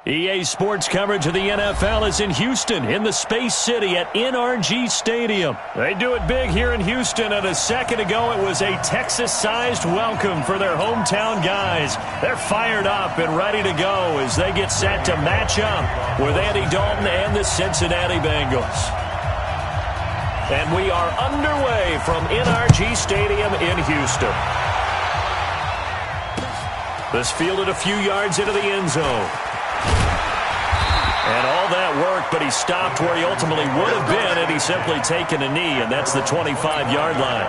EA Sports coverage of the NFL is in Houston, in the Space City at NRG Stadium. They do it big here in Houston, and a second ago it was a Texas-sized welcome for their hometown guys. They're fired up and ready to go as they get set to match up with Andy Dalton and the Cincinnati Bengals. And we are underway from NRG Stadium in Houston. This fielded a few yards into the end zone. And all that worked, but he stopped where he ultimately would have been had he simply taken a knee, and that's the 25-yard line.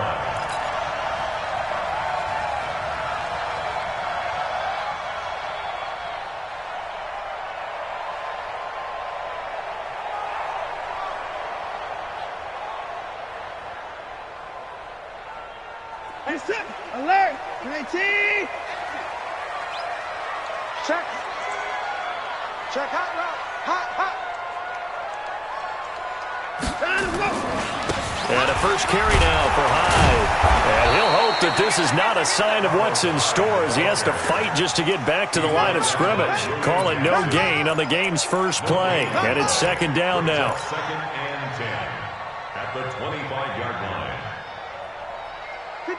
Hey, set, alert, 19. Check. Check, hot route. Hot. And a first carry now for Hyde. And he'll hope that this is not a sign of what's in store as he has to fight just to get back to the line of scrimmage. Call it no gain on the game's first play. And it's second down now. Second and 10 at the 25-yard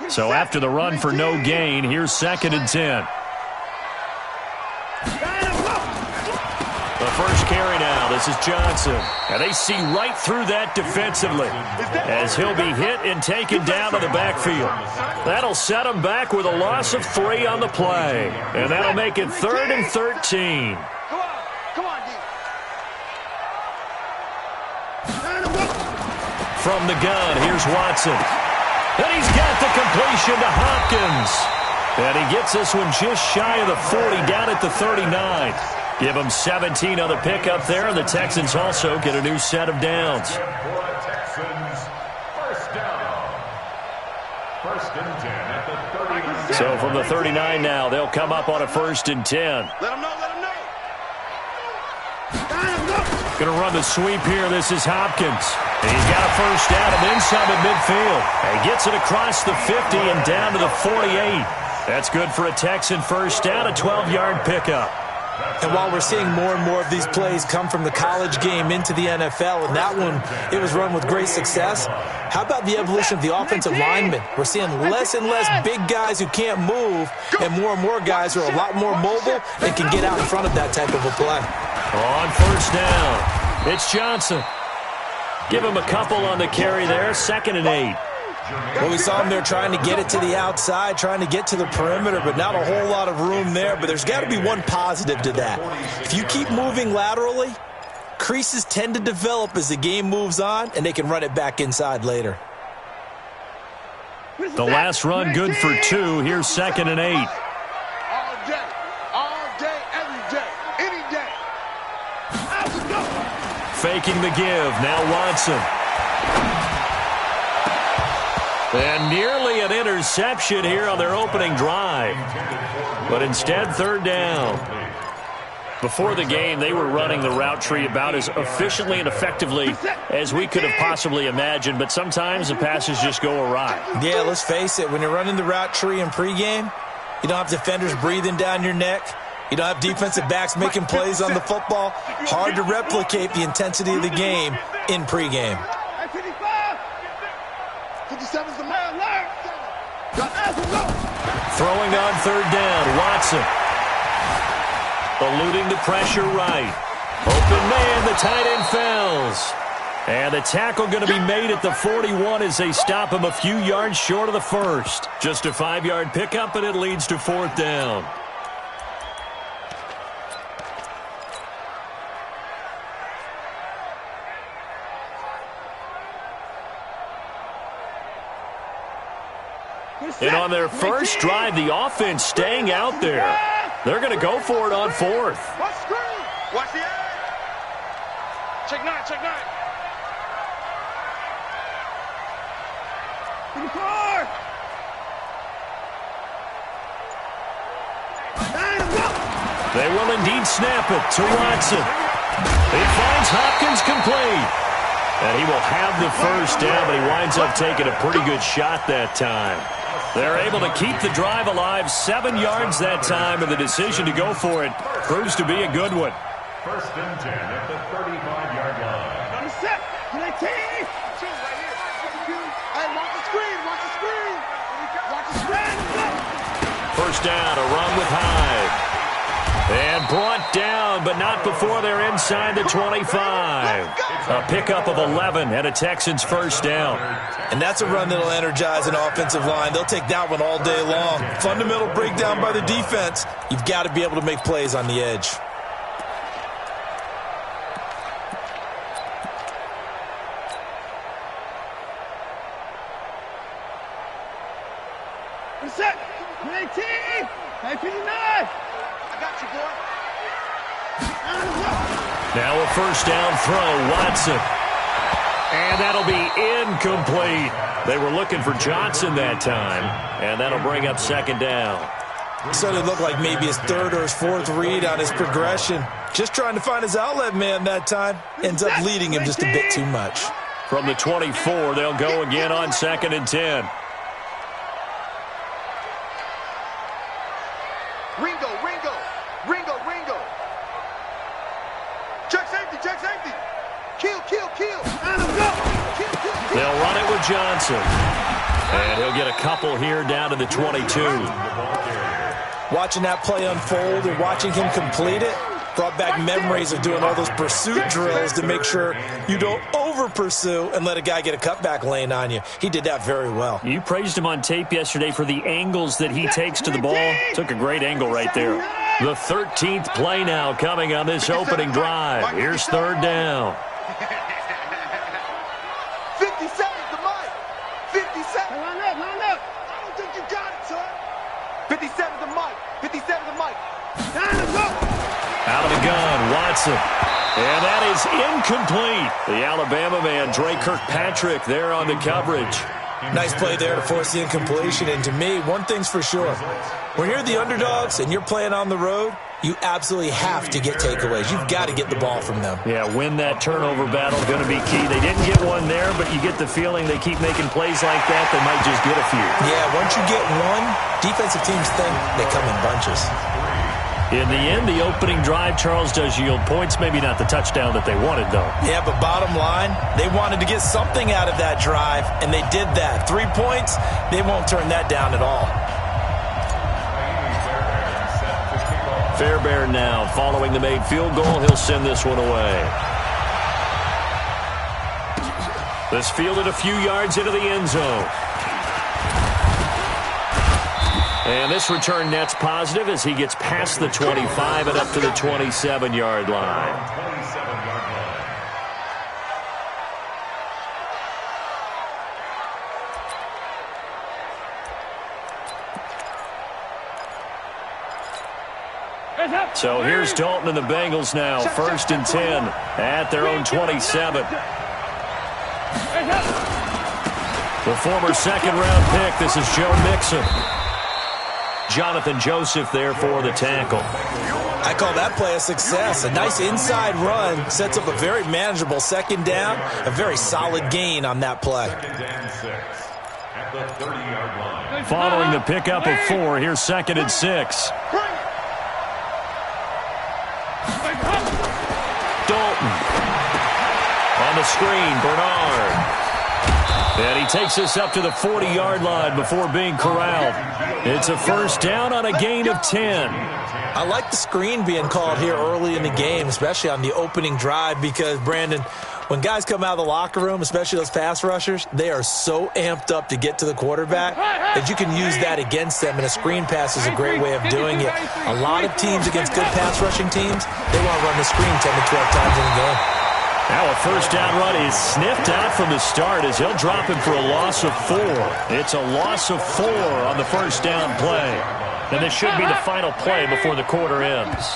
line. So after the run for no gain, here's second and 10. The first carry now. This is Johnson. And they see right through that defensively as he'll be hit and taken down to the backfield. That'll set him back with a loss of 3 on the play. And that'll make it 3rd and 13. Come on, D. From the gun, here's Watson. And he's got the completion to Hopkins. And he gets this one just shy of the 40, down at the 39. Give them 17 on the pickup there, and the Texans also get a new set of downs. So from the 39 now, they'll come up on a 1st and 10. Let him know. Going to run the sweep here. This is Hopkins. He's got a first down and then some at midfield. And gets it across the 50 and down to the 48. That's good for a Texan first down, a 12-yard pickup. And while we're seeing more and more of these plays come from the college game into the NFL, and that one, it was run with great success, how about the evolution of the offensive linemen? We're seeing less and less big guys who can't move, and more guys who are a lot more mobile and can get out in front of that type of a play. On first down, it's Johnson. Give him a couple on the carry there, 2nd and 8. Well, we saw him there trying to get it to the outside, trying to get to the perimeter, but not a whole lot of room there. But there's got to be one positive to that. If you keep moving laterally, creases tend to develop as the game moves on, and they can run it back inside later. The last run good for 2. Here's 2nd and 8. All day, every day, any day. Faking the give. Now Watson. And nearly an interception here on their opening drive. But instead, 3rd down. Before the game, they were running the route tree about as efficiently and effectively as we could have possibly imagined. But sometimes the passes just go awry. Yeah, let's face it. When you're running the route tree in pregame, you don't have defenders breathing down your neck. You don't have defensive backs making plays on the football. Hard to replicate the intensity of the game in pregame. 57's the man. 3rd Throwing on third down, Watson. Eluding the pressure right. Open man, the tight end falls. And the tackle going to be made at the 41 as they stop him a few yards short of the first. Just a 5-yard pickup, and it leads to fourth down. And on their first drive, the offense staying out there. They're going to go for it on fourth. Watch screen. Watch the edge. Check nine, check nine. To the car. They will indeed snap it to Watson. He finds Hopkins complete. And he will have the first down, but he winds up taking a pretty good shot that time. They're able to keep the drive alive, 7 yards that time, and the decision to go for it proves to be a good one. First and 10 at the 35-yard line. Set. Right here. Hey, watch the screen. Watch the screen. Watch the screen. First down, a run with Hyde. And brought down, but not before they're inside the 25. A pickup of 11 and a Texans first down. And that's a run that'll energize an offensive line. They'll take that one all day long. Fundamental breakdown by the defense. You've got to be able to make plays on the edge. Set. 19. 59. Got you, boy. Now a first down throw, Watson. And that'll be incomplete. They were looking for Johnson that time, and that'll bring up second down. So it looked like maybe his third or his fourth read on his progression. Just trying to find his outlet man that time. Ends up leading him just a bit too much. From the 24, they'll go again on second and 10. Ringo. Check safety. Kill. They'll run it with Johnson. And he'll get a couple here down to the 22. Watching that play unfold and watching him complete it brought back memories of doing all those pursuit drills to make sure you don't over-pursue and let a guy get a cutback lane on you. He did that very well. You praised him on tape yesterday for the angles that he takes to the ball. Took a great angle right there. The 13th play now coming on this opening drive. Here's third down. 50 seconds to Mike. 50 seconds. Line up. I don't think you got it, son. 57 to Mike. 57 to Mike. Out of the gun, Watson. And that is incomplete. The Alabama man, Dre Kirkpatrick, there on the coverage. Nice play there to force the incompletion. And to me, one thing's for sure. When you're the underdogs and you're playing on the road, you absolutely have to get takeaways. You've got to get the ball from them. Yeah, win that turnover battle, going to be key. They didn't get one there, but you get the feeling they keep making plays like that, they might just get a few. Yeah, once you get one, defensive teams think they come in bunches. In the end, the opening drive, Charles, does yield points. Maybe not the touchdown that they wanted, though. Yeah, but bottom line, they wanted to get something out of that drive, and they did that. 3 points, they won't turn that down at all. Fairbairn now following the made field goal. He'll send this one away. This fielded a few yards into the end zone. And this return net's positive as he gets past the 25 and up to the 27-yard line. So here's Dalton and the Bengals now, first and 10 at their own 27. The former second-round pick, this is Joe Mixon. Jonathan Joseph there for the tackle. I call that play a success. A nice inside run sets up a very manageable second down, a very solid gain on that play. Following the pickup of 4, here's second and 6. Dalton. On the screen, Bernard. And he takes us up to the 40-yard line before being corralled. It's a first down on a gain of 10. I like the screen being called here early in the game, especially on the opening drive, because, Brandon, when guys come out of the locker room, especially those pass rushers, they are so amped up to get to the quarterback that you can use that against them, and a screen pass is a great way of doing it. A lot of teams against good pass rushing teams, they want to run the screen 10 to 12 times in a game. Now a first down run is sniffed out from the start as he'll drop him for a loss of 4. It's a loss of 4 on the first down play. And this should be the final play before the quarter ends.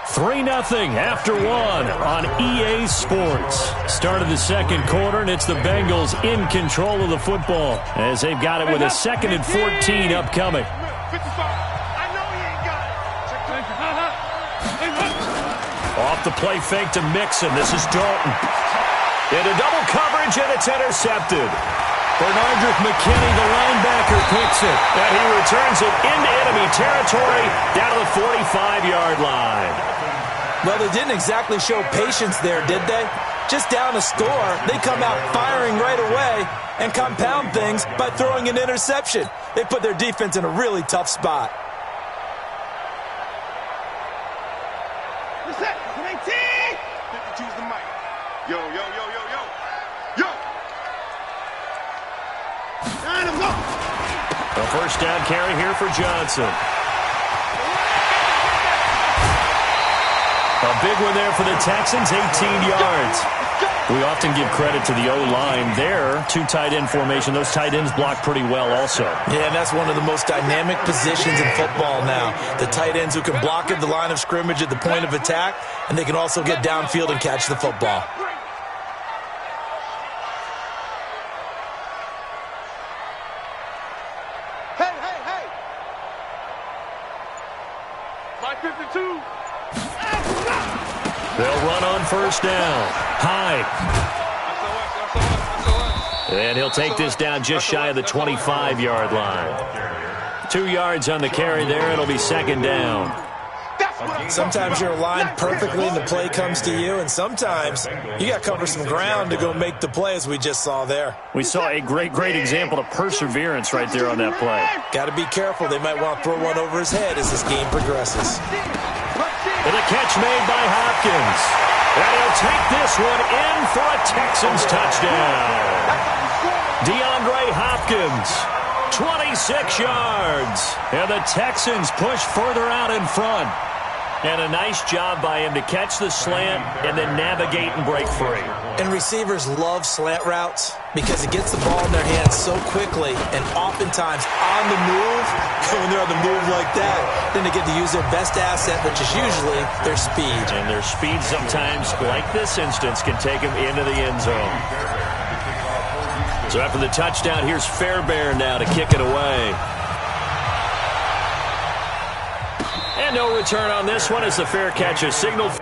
3-0 after 1 on EA Sports. Start of the second quarter, and it's the Bengals in control of the football as they've got it with a 2nd and 14 upcoming. Off the play fake to Mixon. This is Dalton. Into double coverage, and it's intercepted. Bernardrick McKinney, the linebacker, picks it. And he returns it into enemy territory down to the 45-yard line. Well, they didn't exactly show patience there, did they? Just down a score, they come out firing right away and compound things by throwing an interception. They put their defense in a really tough spot. Yo, yo, yo, yo, yo. Yo! A first down carry here for Johnson. A big one there for the Texans, 18 yards. We often give credit to the O-line there. 2 tight end formation. Those tight ends block pretty well also. Yeah, and that's one of the most dynamic positions in football now. The tight ends who can block at the line of scrimmage at the point of attack, and they can also get downfield and catch the football. They'll run on first down. Hyde. And he'll take this down just shy of the 25-yard line. 2 yards on the carry there. It'll be 2nd down. Sometimes you're aligned perfectly and the play comes to you, and sometimes you got to cover some ground to go make the play, as we just saw there. We saw a great example of perseverance right there on that play. Got to be careful. They might want to throw one over his head as this game progresses. And a catch made by Hopkins. And he'll take this one in for a Texans touchdown. DeAndre Hopkins, 26 yards. And the Texans push further out in front. And a nice job by him to catch the slant and then navigate and break free. And receivers love slant routes because it gets the ball in their hands so quickly and oftentimes on the move. When they're on the move like that, then they get to use their best asset, which is usually their speed. And their speed sometimes, like this instance, can take them into the end zone. So after the touchdown, here's Fairbairn now to kick it away. And no return on this one as the fair catch is signaled.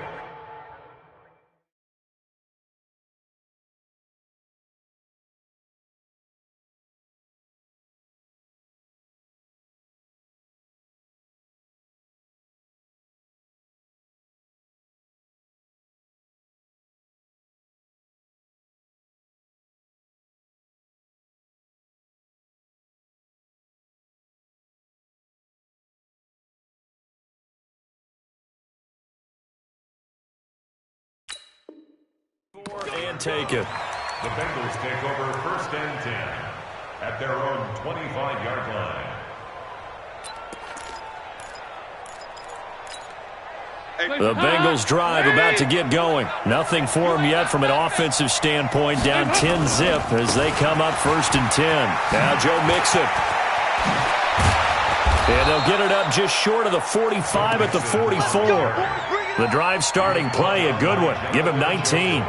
And take it. The Bengals take over 1st and 10 at their own 25-yard line. The Bengals drive about to get going. Nothing for them yet from an offensive standpoint. Down 10-zip as they come up 1st and 10. Now Joe Mixon. And they'll get it up just short of the 45 at the 44. The drive starting play, a good one. Give him 19.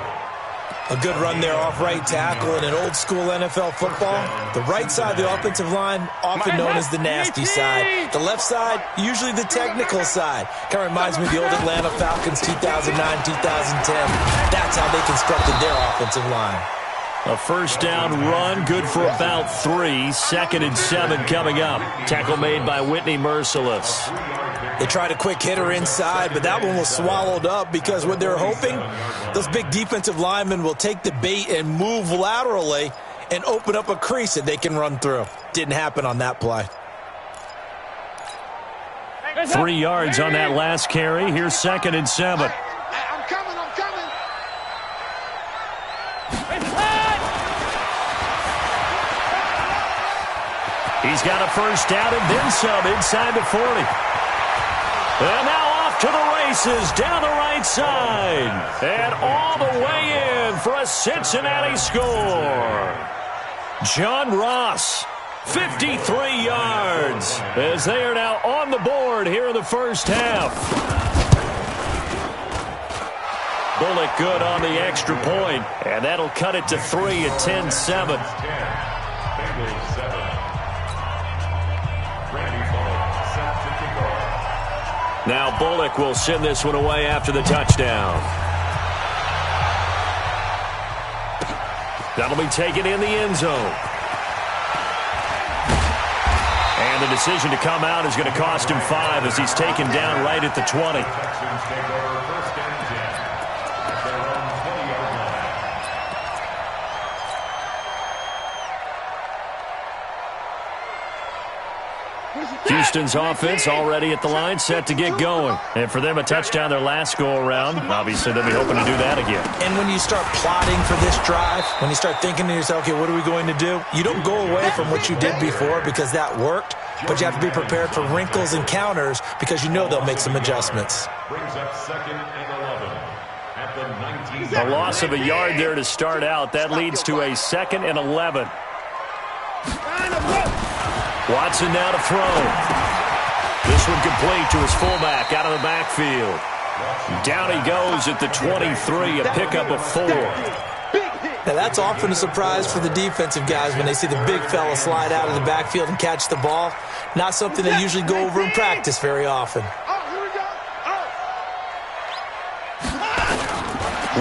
A good run there off right tackle in an old-school NFL football. The right side of the offensive line, often known as the nasty side. The left side, usually the technical side. Kind of reminds me of the old Atlanta Falcons 2009-2010. That's how they constructed their offensive line. A first down run, good for about 3. 2nd and 7 coming up. Tackle made by Whitney Merciless. They tried a quick hitter inside, but that one was swallowed up because what they're hoping, those big defensive linemen will take the bait and move laterally and open up a crease that they can run through. Didn't happen on that play. 3 yards on that last carry. Here's 2nd and 7. I'm coming. He's got a first down and then some inside the 40. And now off to the races down the right side. And all the way in for a Cincinnati score. John Ross, 53 yards, as they are now on the board here in the first half. Bullock good on the extra point, and that'll cut it to 3 at 10-7. Now Bullock will send this one away after the touchdown. That'll be taken in the end zone. And the decision to come out is going to cost him 5 as he's taken down right at the 20. Houston's offense already at the line, set to get going. And for them, a touchdown their last go-around. Obviously, they'll be hoping to do that again. And when you start plotting for this drive, when you start thinking to yourself, okay, what are we going to do? You don't go away from what you did before because that worked, but you have to be prepared for wrinkles and counters because you know they'll make some adjustments. Brings up 2nd and 11 at the 19. A loss of a yard there to start out. That leads to a 2nd and 11. Watson now to throw. This one complete to his fullback out of the backfield. Down he goes at the 23, a pickup of 4. Now that's often a surprise for the defensive guys when they see the big fella slide out of the backfield and catch the ball. Not something they usually go over in practice very often.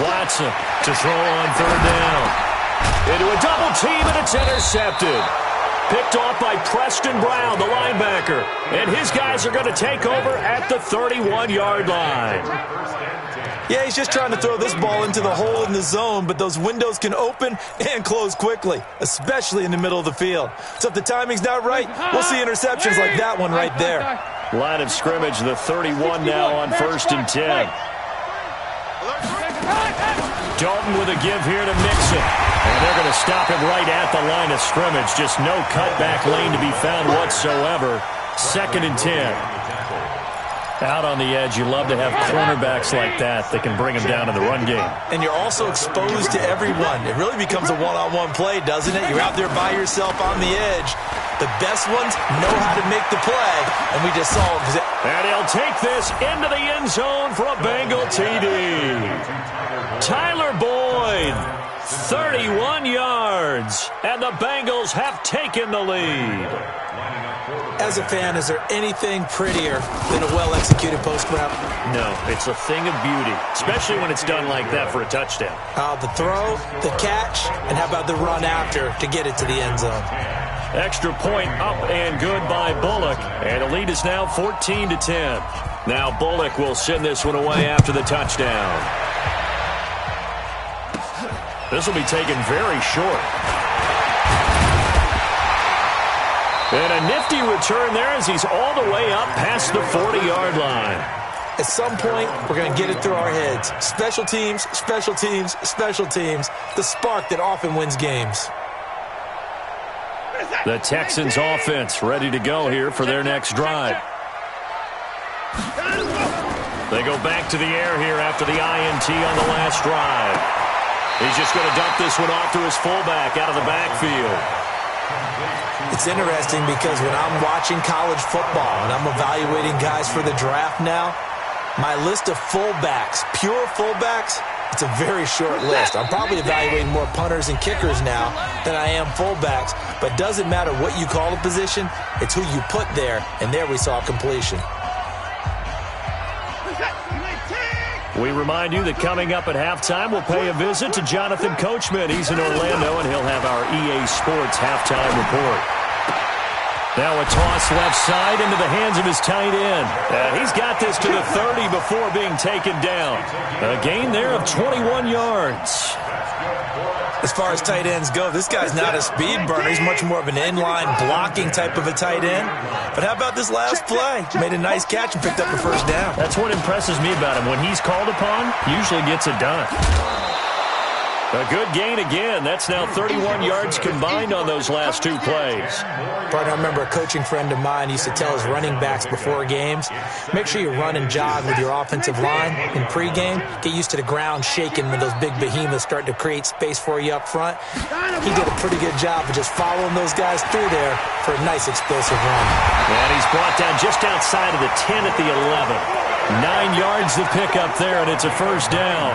Watson to throw on 3rd down. Into a double team, and it's intercepted. Picked off by Preston Brown, the linebacker. And his guys are going to take over at the 31-yard line. Yeah, he's just trying to throw this ball into the hole in the zone, but those windows can open and close quickly, especially in the middle of the field. So if the timing's not right, we'll see interceptions like that one right there. Line of scrimmage, the 31 now on 1st and 10. Dalton with a give here to Mixon. And they're going to stop him right at the line of scrimmage. Just no cutback lane to be found whatsoever. 2nd and 10. Out on the edge, you love to have cornerbacks like that that can bring them down in the run game. And you're also exposed to everyone. It really becomes a one-on-one play, doesn't it? You're out there by yourself on the edge. The best ones know how to make the play, and we just saw them. And he'll take this into the end zone for a Bengal TD. Tyler Boyd, 31 yards, and the Bengals have taken the lead. As a fan, is there anything prettier than a well-executed post route? No, it's a thing of beauty, especially when it's done like that for a touchdown. The throw, the catch, and how about the run after to get it to the end zone? Extra point up and good by Bullock, and the lead is now 14-10. Now Bullock will send this one away after the touchdown. This will be taken very short. And a nifty return there as he's all the way up past the 40-yard line. At some point, we're going to get it through our heads. Special teams, special teams, special teams. The spark that often wins games. The Texans offense ready to go here for their next drive. They go back to the air here after the INT on the last drive. He's just going to dump this one off to his fullback out of the backfield. It's interesting because when I'm watching college football and I'm evaluating guys for the draft now, my list of fullbacks, pure fullbacks, it's a very short list. I'm probably evaluating more punters and kickers now than I am fullbacks, but it doesn't matter what you call a position, it's who you put there, and there we saw completion. We remind you that coming up at halftime, we'll pay a visit to Jonathan Coachman. He's in Orlando, and he'll have our EA Sports halftime report. Now a toss left side into the hands of his tight end. He's got this to the 30 before being taken down. A gain there of 21 yards. As far as tight ends go, this guy's not a speed burner. He's much more of an inline blocking type of a tight end. But how about this last play? Made a nice catch and picked up the first down. That's what impresses me about him. When he's called upon, usually gets it done. A good gain again. That's now 31 yards combined on those last two plays. Partner, I remember a coaching friend of mine used to tell his running backs before games, make sure you run and jog with your offensive line in pregame. Get used to the ground shaking when those big behemoths start to create space for you up front. He did a pretty good job of just following those guys through there for a nice explosive run. And he's brought down just outside of the 10 at the 11. 9 yards to pick up there, and it's a first down.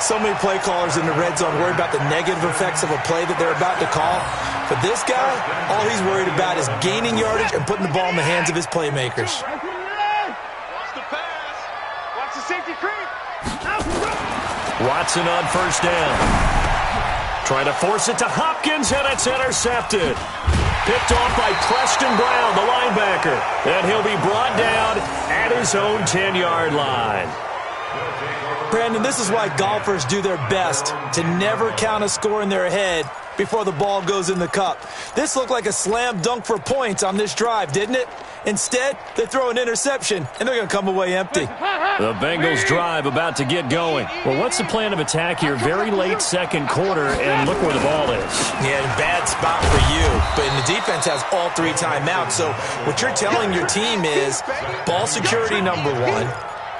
So many play callers in the red zone worry about the negative effects of a play that they're about to call. But this guy, all he's worried about is gaining yardage and putting the ball in the hands of his playmakers. Watch the pass. Watch the safety creep. Watson on first down. Trying to force it to Hopkins, and it's intercepted. Picked off by Preston Brown, the linebacker. And he'll be brought down at his own 10-yard line. Brandon, this is why golfers do their best to never count a score in their head before the ball goes in the cup. This looked like a slam dunk for points on this drive, didn't it? Instead, they throw an interception, and they're going to come away empty. The Bengals drive about to get going. Well, what's the plan of attack here? Very late second quarter, and look where the ball is. Yeah, bad spot for you, but the defense has all 3 timeouts. So what you're telling your team is ball security number 1.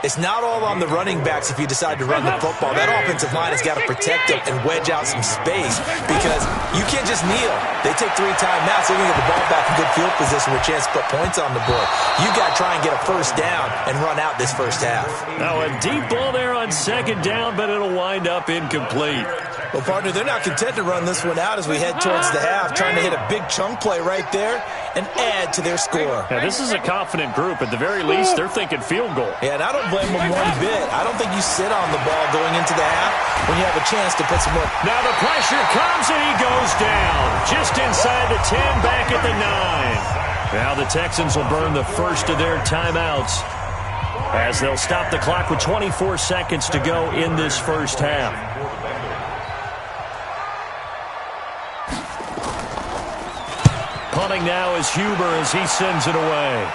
It's not all on the running backs if you decide to run the football. That offensive line has got to protect them and wedge out some space because you can't just kneel. They take 3 timeouts. They're going to get the ball back in good field position with a chance to put points on the board. You got to try and get a first down and run out this first half. Now a deep ball there on second down, but it'll wind up incomplete. Well, partner, they're not content to run this one out as we head towards the half, trying to hit a big chunk play right there and add to their score. Yeah, this is a confident group. At the very least, they're thinking field goal. Yeah, and I don't blame them one bit. I don't think you sit on the ball going into the half when you have a chance to put some more. Now the pressure comes, and he goes down. Just inside the 10, back at the 9. Now the Texans will burn the first of their timeouts as they'll stop the clock with 24 seconds to go in this first half. Punting now is Huber as he sends it away.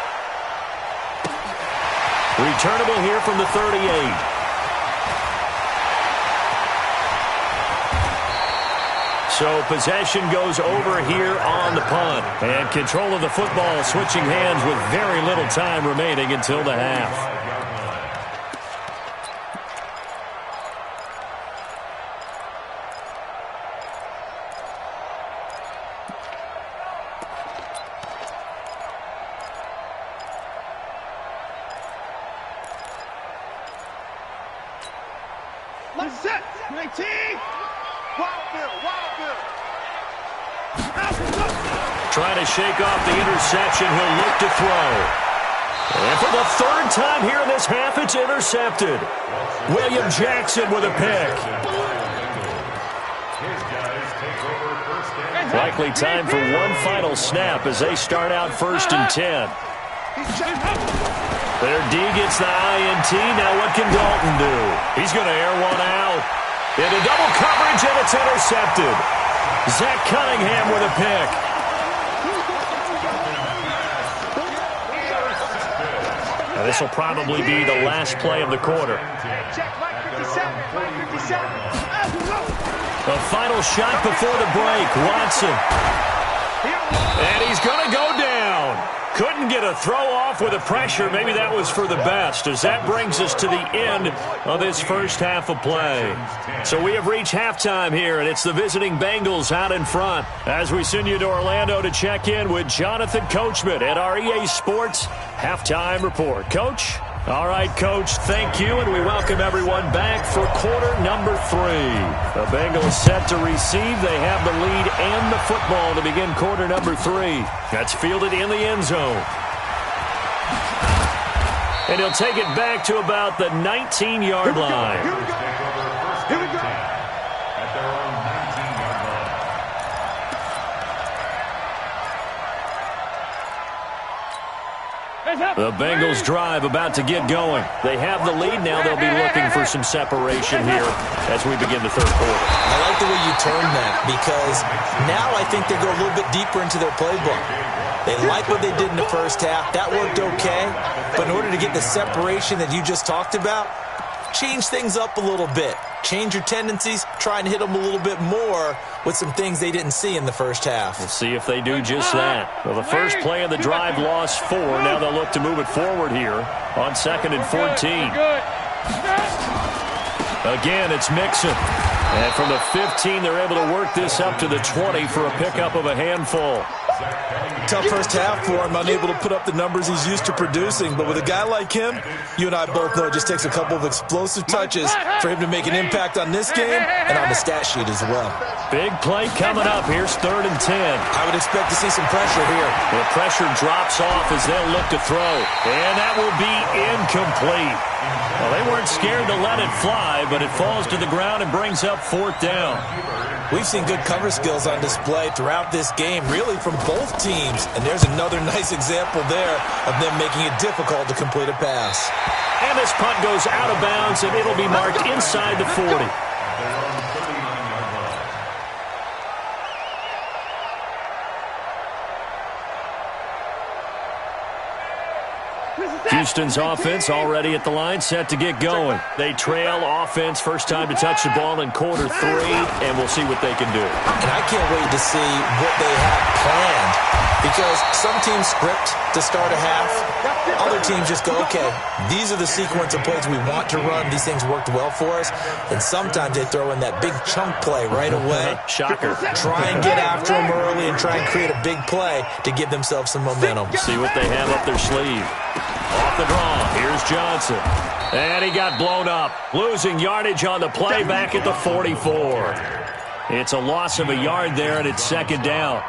Returnable here from the 38. So possession goes over here on the punt. And control of the football switching hands with very little time remaining until the half. Let's set. 19. Wild Bill. Trying to shake off the interception. He'll look to throw. And for the 3rd time here in this half, it's intercepted. William Jackson with a pick. Likely time for one final snap as they start out 1st and 10. Their D gets the INT. Now what can Dalton do? He's going to air one out. Into double coverage, and it's intercepted. Zach Cunningham with a pick. Now this will probably be the last play of the quarter. The final shot before the break. Watson. And he's going to go down. Couldn't get a throw off with the pressure. Maybe that was for the best, as that brings us to the end of this first half of play. So we have reached halftime here, and it's the visiting Bengals out in front as we send you to Orlando to check in with Jonathan Coachman at our EA Sports Halftime Report. Coach? All right, Coach, thank you, and we welcome everyone back for quarter number 3. The Bengals set to receive. They have the lead and the football to begin quarter number 3. That's fielded in the end zone. And he'll take it back to about the 19-yard line. Here we go. At their own 19-yard line. The Bengals drive about to get going. They have the lead now. They'll be looking for some separation here as we begin the third quarter. I like the way you turned that because now I think they go a little bit deeper into their playbook. They like what they did in the first half. That worked okay. But in order to get the separation that you just talked about, change things up a little bit. Change your tendencies. Try and hit them a little bit more with some things they didn't see in the first half. We'll see if they do just that. Well, the first play of the drive lost 4. Now they'll look to move it forward here on 2nd and 14. Again, it's Mixon. And from the 15, they're able to work this up to the 20 for a pickup of a handful. Tough first half for him, unable to put up the numbers he's used to producing. But with a guy like him, you and I both know it just takes a couple of explosive touches for him to make an impact on this game and on the stat sheet as well. Big play coming up. Here's 3rd and 10. I would expect to see some pressure here. The pressure drops off as they'll look to throw. And that will be incomplete. Well, they weren't scared to let it fly, but it falls to the ground and brings up 4th down. We've seen good cover skills on display throughout this game, really from both teams. And there's another nice example there of them making it difficult to complete a pass. And this punt goes out of bounds, and it'll be marked inside the 40. Houston's offense already at the line, set to get going. They trail offense, first time to touch the ball in quarter 3, and we'll see what they can do. And I can't wait to see what they have planned, because some teams script to start a half. Other teams just go, okay, these are the sequence of plays we want to run. These things worked well for us. And sometimes they throw in that big chunk play right away. Shocker. Try and get after them early and try and create a big play to give themselves some momentum. See what they have up their sleeve. Off the draw, here's Johnson. And he got blown up. Losing yardage on the play back at the 44. It's a loss of a yard there, and it's 2nd down.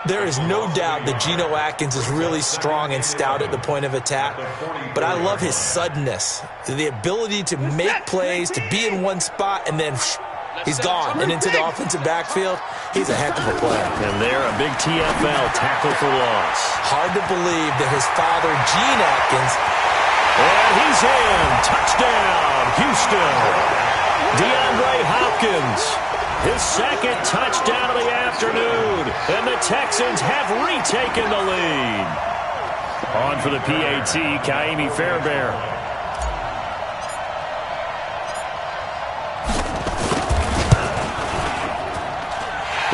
There is no doubt that Geno Atkins is really strong and stout at the point of attack, but I love his suddenness, the ability to make plays, to be in one spot, and then he's gone and into the offensive backfield. He's a heck of a player. And there, a big TFL tackle for loss. Hard to believe that his father, Gene Atkins, and he's in. Touchdown, Houston. DeAndre Hopkins, his 2nd touchdown of the afternoon. And the Texans have retaken the lead. On for the PAT, Kaimi Fairbairn.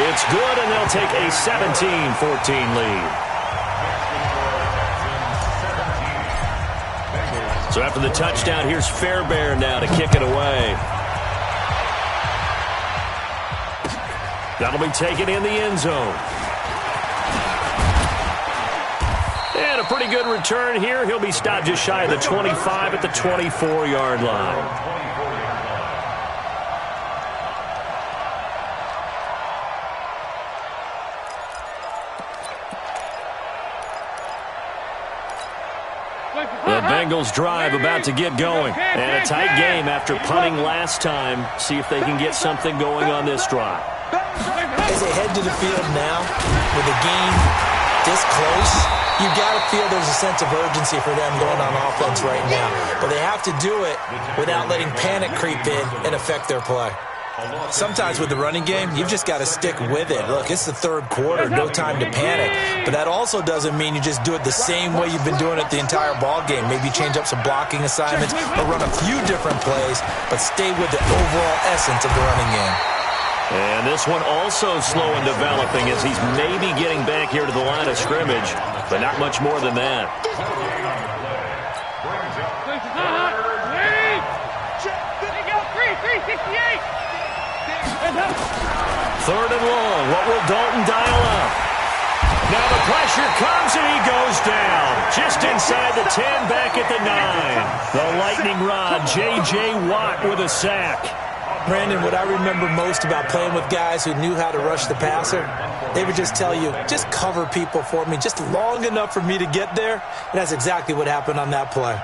It's good, and they'll take a 17-14 lead. So after the touchdown, here's Fairbairn now to kick it away. That'll be taken in the end zone. And a pretty good return here. He'll be stopped just shy of the 25 at the 24-yard line. The Bengals drive about to get going. And a tight game after punting last time. See if they can get something going on this drive. As they head to the field now, with the game this close, you've got to feel there's a sense of urgency for them going on offense right now. But they have to do it without letting panic creep in and affect their play. Sometimes with the running game, you've just got to stick with it. Look, it's the 3rd quarter, no time to panic. But that also doesn't mean you just do it the same way you've been doing it the entire ball game. Maybe change up some blocking assignments or run a few different plays, but stay with the overall essence of the running game. And this one also slow in developing as he's maybe getting back here to the line of scrimmage, but not much more than that. 3rd and long. What will Dalton dial up? Now the pressure comes and he goes down. Just inside the 10, back at the 9. The lightning rod, J.J. Watt with a sack. Brandon, what I remember most about playing with guys who knew how to rush the passer, they would just tell you, just cover people for me, just long enough for me to get there. And that's exactly what happened on that play.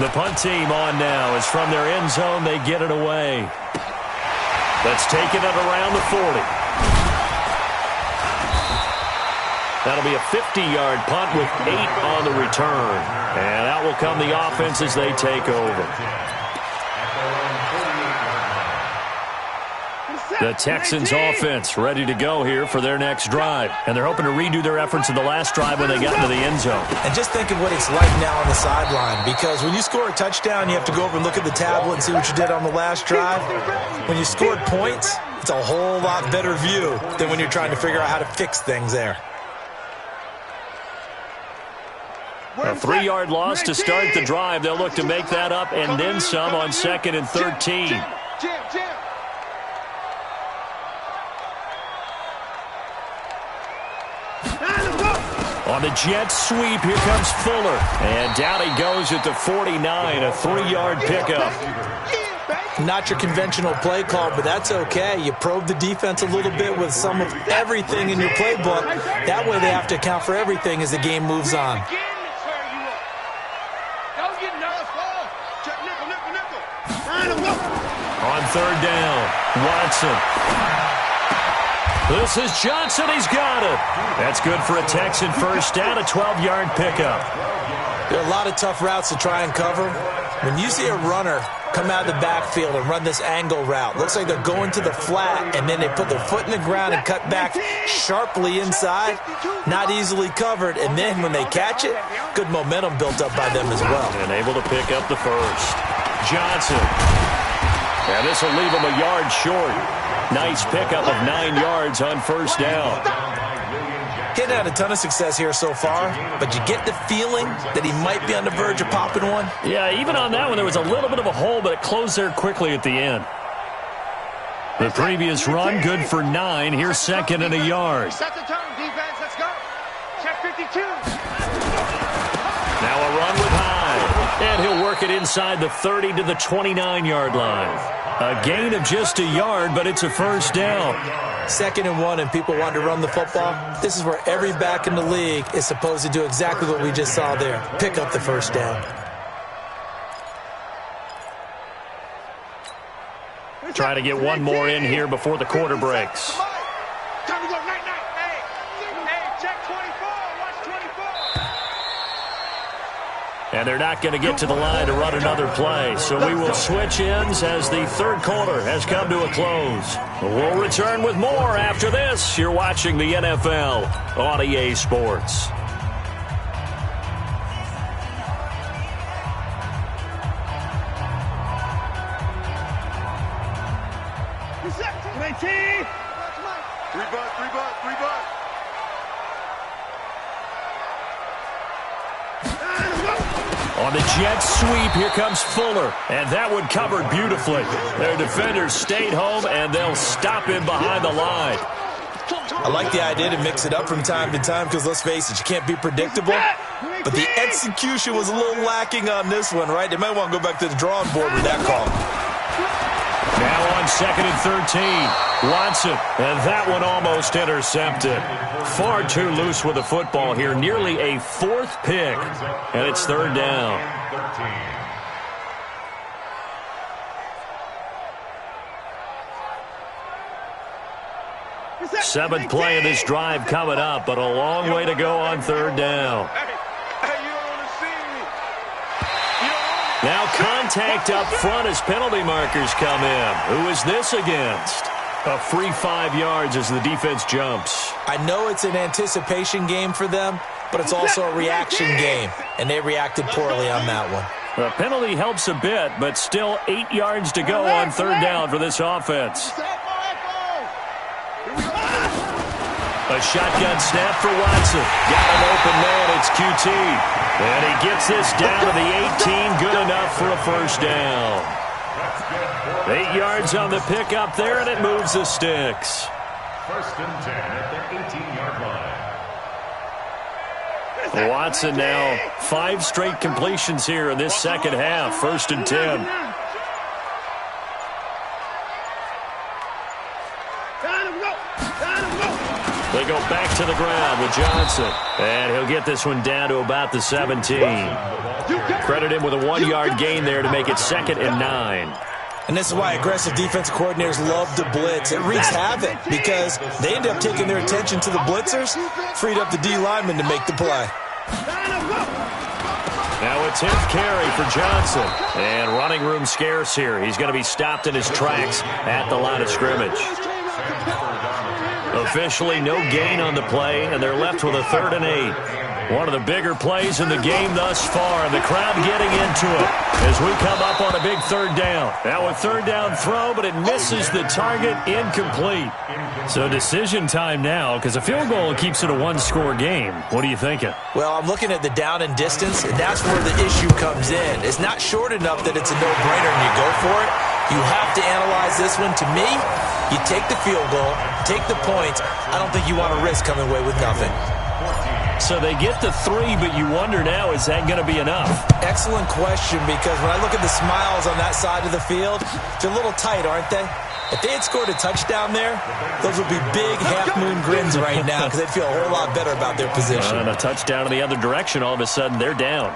The punt team on now as from their end zone they get it away. That's taken it around the 40. That'll be a 50-yard punt with 8 on the return. And out will come the offense as they take over. The Texans offense ready to go here for their next drive. And they're hoping to redo their efforts in the last drive when they got into the end zone. And just think of what it's like now on the sideline, because when you score a touchdown, you have to go over and look at the tablet and see what you did on the last drive. When you scored points, it's a whole lot better view than when you're trying to figure out how to fix things there. A 3-yard loss to start the drive. They'll look to make that up and then some on 2nd and 13. On the jet sweep, here comes Fuller. And down he goes at the 49, a 3-yard pickup. Not your conventional play call, but that's okay. You probe the defense a little bit with some of everything in your playbook. That way they have to account for everything as the game moves on. On 3rd down, Watson. This is Johnson. He's got it. That's good for a Texan first down, a 12-yard pickup. There are a lot of tough routes to try and cover. When you see a runner come out of the backfield and run this angle route, looks like they're going to the flat, and then they put their foot in the ground and cut back sharply inside, not easily covered, and then when they catch it, good momentum built up by them as well. And able to pick up the first. Johnson. And this will leave him a yard short. Nice pickup of 9 yards on first down. He hadn't had a ton of success here so far, but you get the feeling that he might be on the verge of popping one. Yeah, even on that one, there was a little bit of a hole, but it closed there quickly at the end. The previous run, good for 9. Here's 2nd and a yard. Set the tone, defense. Let's go. Check 52. Now a run with Hyde. And he'll work it inside the 30 to the 29-yard line. A gain of just a yard, but it's a first down. 2nd and 1, and people want to run the football. This is where every back in the league is supposed to do exactly what we just saw there. Pick up the first down. Try to get one more in here before the quarter breaks. Time to go night-night. Hey, check 24. Watch 24. And they're not going to get to the line to run another play. So we will switch ends as the 3rd quarter has come to a close. We'll return with more after this. You're watching the NFL on EA Sports. Three butt. On the jet sweep, here comes Fuller. And that one covered beautifully. Their defenders stayed home, and they'll stop him behind the line. I like the idea to mix it up from time to time because, let's face it, you can't be predictable. But the execution was a little lacking on this one, right? They might want to go back to the drawing board with that call. Now on 2nd and 13, Watson, and that one almost intercepted. Far too loose with the football here, nearly a 4th pick, and it's 3rd down. 7th play of this drive coming up, but a long way to go on 3rd down. Now contact up front as penalty markers come in. Who is this against? A free 5 yards as the defense jumps. I know it's an anticipation game for them, but it's also a reaction game, and they reacted poorly on that one. The penalty helps a bit, but still 8 yards to go on 3rd down for this offense. A shotgun snap for Watson. Got an open man. It's QT. And he gets this down to the 18. Good enough for a first down. 8 yards on the pickup there, and it moves the sticks. 1st and 10 at the 18-yard line. Watson now 5 straight completions here in this second half. 1st and 10. They go back to the ground with Johnson. And he'll get this one down to about the 17. Credit him with a 1-yard gain there to make it 2nd and 9. And this is why aggressive defensive coordinators love to blitz. It wreaks havoc because they end up taking their attention to the blitzers, freed up the D lineman to make the play. Now a 10th carry for Johnson. And running room scarce here. He's going to be stopped in his tracks at the line of scrimmage. Officially no gain on the play, and they're left with a 3rd and 8. One of the bigger plays in the game thus far, and the crowd getting into it as we come up on a big 3rd down. Now a 3rd down throw, but it misses the target, incomplete. So decision time now, because a field goal keeps it a 1-score game. What are you thinking? Well, I'm looking at the down and distance, and that's where the issue comes in. It's not short enough that it's a no-brainer and you go for it. You have to analyze this one. To me, you take the field goal, take the points. I don't think you want to risk coming away with nothing. So they get the 3, but you wonder now, is that going to be enough? Excellent question, because when I look at the smiles on that side of the field, they're a little tight, aren't they? If they had scored a touchdown there, those would be big half-moon grins right now because they'd feel a whole lot better about their position. And a touchdown in the other direction, all of a sudden, they're down.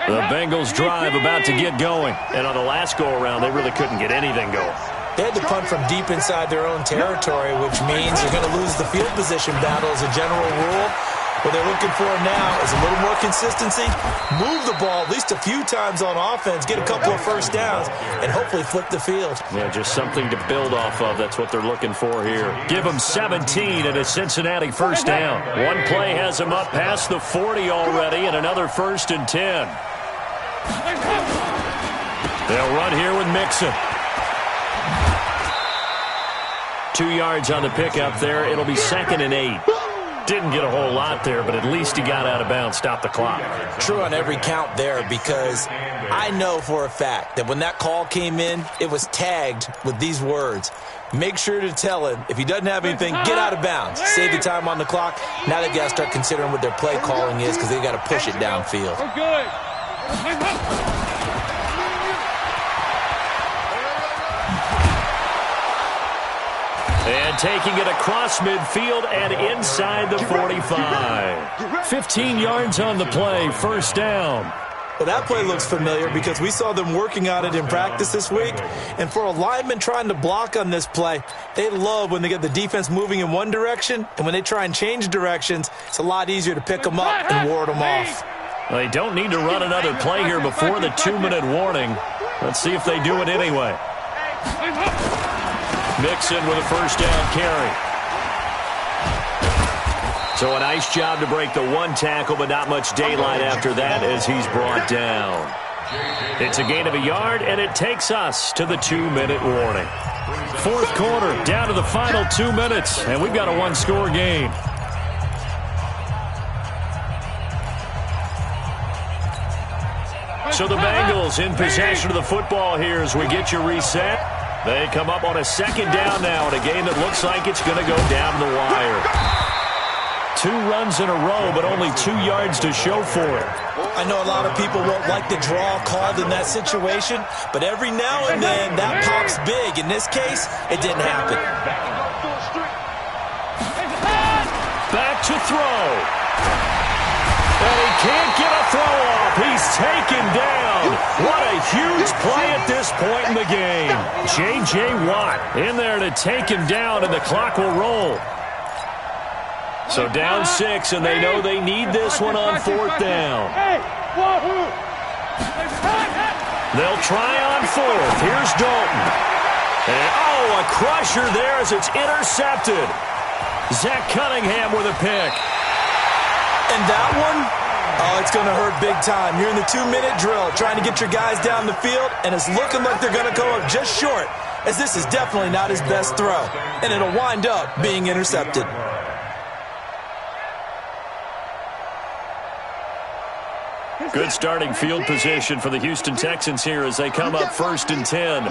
The Bengals drive about to get going. And on the last go-around, they really couldn't get anything going. They had to punt from deep inside their own territory, which means they're going to lose the field position battle as a general rule. What they're looking for now is a little more consistency, move the ball at least a few times on offense, get a couple of first downs, and hopefully flip the field. Yeah, just something to build off of. That's what they're looking for here. Give them 17 and a Cincinnati first down. One play has them up past the 40 already, and another 1st and 10. They'll run here with Mixon. 2 yards on the pickup there. It'll be 2nd and 8. Didn't get a whole lot there, but at least he got out of bounds, stopped the clock. True on every count there, because I know for a fact that when that call came in, it was tagged with these words. Make sure to tell him, if he doesn't have anything, get out of bounds. Save the time on the clock. Now they've got to start considering what their play calling is because they've got to push it downfield. We're good. And taking it across midfield and inside the 45. 15 yards on the play, first down. Well, that play looks familiar because we saw them working on it in practice this week. And for a lineman trying to block on this play, they love when they get the defense moving in one direction. And when they try and change directions, it's a lot easier to pick them up and ward them off. Well, they don't need to run another play here before the 2-minute warning. Let's see if they do it anyway. Mixon with a first down carry. So a nice job to break the one tackle, but not much daylight after that as he's brought down. It's a gain of a yard, and it takes us to the 2-minute warning. Fourth quarter, down to the final 2 minutes, and we've got a 1-score game. So the Bengals in possession of the football here as we get you reset. They come up on a second down now in a game that looks like it's going to go down the wire. 2 runs in a row, but only 2 yards to show for it. I know a lot of people won't like the draw called in that situation, but every now and then that pops big. In this case, it didn't happen. Back to throw. And he can't get a throw off. He's taken down. What a huge play at this point in the game. J.J. Watt in there to take him down, and the clock will roll. So down 6, and they know they need this one on 4th down. They'll try on 4th. Here's Dalton. And, a crusher there as it's intercepted. Zach Cunningham with a pick. And that one, it's going to hurt big time. You're in the 2-minute drill trying to get your guys down the field, and it's looking like they're going to come up just short, as this is definitely not his best throw, and it'll wind up being intercepted. Good starting field position for the Houston Texans here as they come up 1st and 10.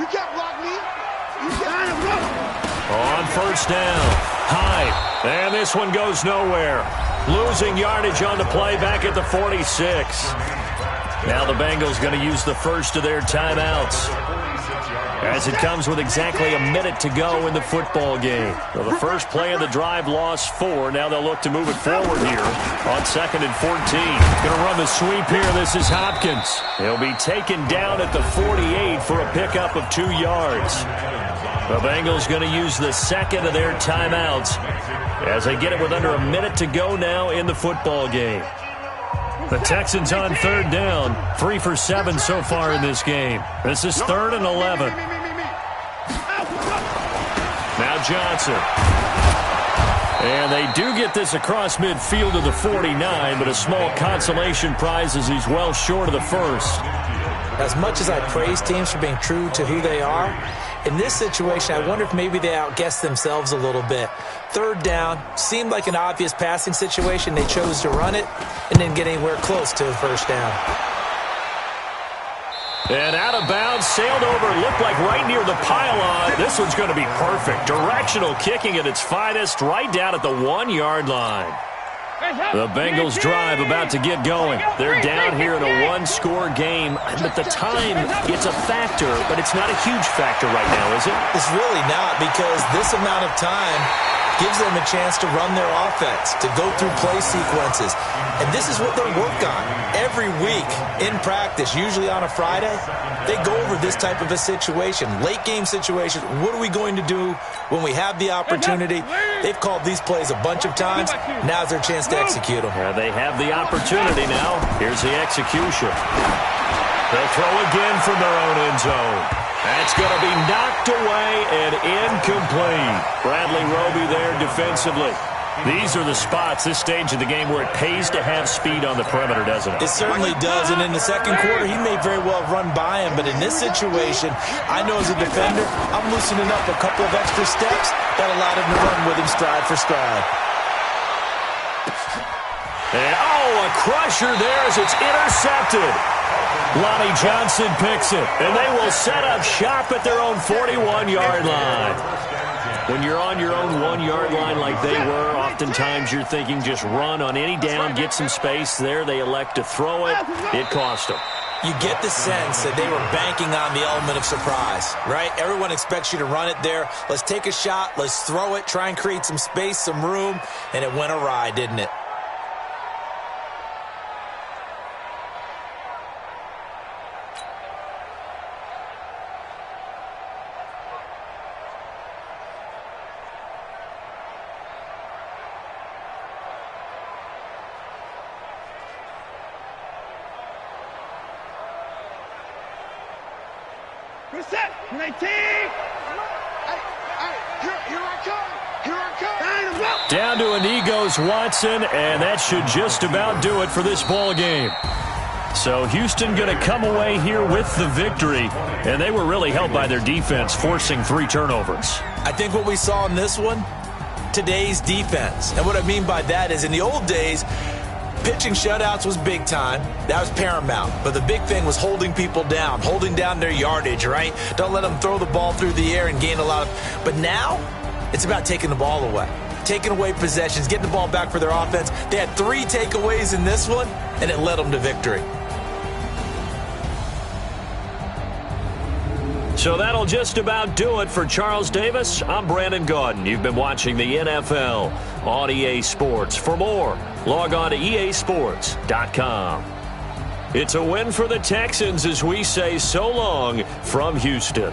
On 1st down, Hyde, and this one goes nowhere. Losing yardage on the play back at the 46. Now the Bengals going to use the first of their timeouts. as it comes with exactly a minute to go in the football game. So the first play of the drive lost 4. Now they'll look to move it forward here on 2nd and 14. Going to run the sweep here. This is Hopkins. He'll be taken down at the 48 for a pickup of 2 yards. The Bengals going to use the second of their timeouts as they get it with under a minute to go now in the football game. The Texans on 3rd down, 3 for 7 so far in this game. This is 3rd and 11. Now Johnson. And they do get this across midfield to the 49, but a small consolation prize as he's well short of the first. As much as I praise teams for being true to who they are, in this situation, I wonder if maybe they outguessed themselves a little bit. 3rd down, seemed like an obvious passing situation. They chose to run it and didn't get anywhere close to the first down. And out of bounds, sailed over, looked like right near the pylon. This one's going to be perfect. Directional kicking at its finest, right down at the 1-yard line. The Bengals drive about to get going. They're down here in a 1-score game, but the time, it's a factor, but it's not a huge factor right now, is it? It's really not, because this amount of time gives them a chance to run their offense, to go through play sequences. And this is what they work on every week in practice, usually on a Friday. They go over this type of a situation, late game situation. What are we going to do when we have the opportunity? They've called these plays a bunch of times. Now's their chance to execute them. They have the opportunity now. Here's the execution. They'll throw again from their own end zone. That's going to be knocked away and incomplete. Bradley Roby there defensively. These are the spots, this stage of the game, where it pays to have speed on the perimeter, doesn't it? It certainly does, and in the second quarter, he may very well run by him, but in this situation, I know as a defender, I'm loosening up a couple of extra steps that allowed him to run with him stride for stride. And, a crusher there as it's intercepted. Lonnie Johnson picks it, and they will set up shop at their own 41-yard line. When you're on your own 1-yard line like they were, oftentimes you're thinking just run on any down, get some space. There they elect to throw it. It cost them. You get the sense that they were banking on the element of surprise, right? Everyone expects you to run it there. Let's take a shot. Let's throw it, try and create some space, some room, and it went awry, didn't it? Reset. 19. Here I come. Down to a knee goes Watson, and that should just about do it for this ball game. So Houston going to come away here with the victory, and they were really helped by their defense, forcing 3 turnovers. I think what we saw in this one, today's defense. And what I mean by that is in the old days, pitching shutouts was big time. That was paramount. But the big thing was holding people down, holding down their yardage, right? Don't let them throw the ball through the air and gain a lot of... But now, it's about taking the ball away. Taking away possessions, getting the ball back for their offense. They had 3 takeaways in this one, and it led them to victory. So that'll just about do it for Charles Davis. I'm Brandon Gaudin. You've been watching the NFL on EA Sports. For more, log on to easports.com. It's a win for the Texans as we say so long from Houston.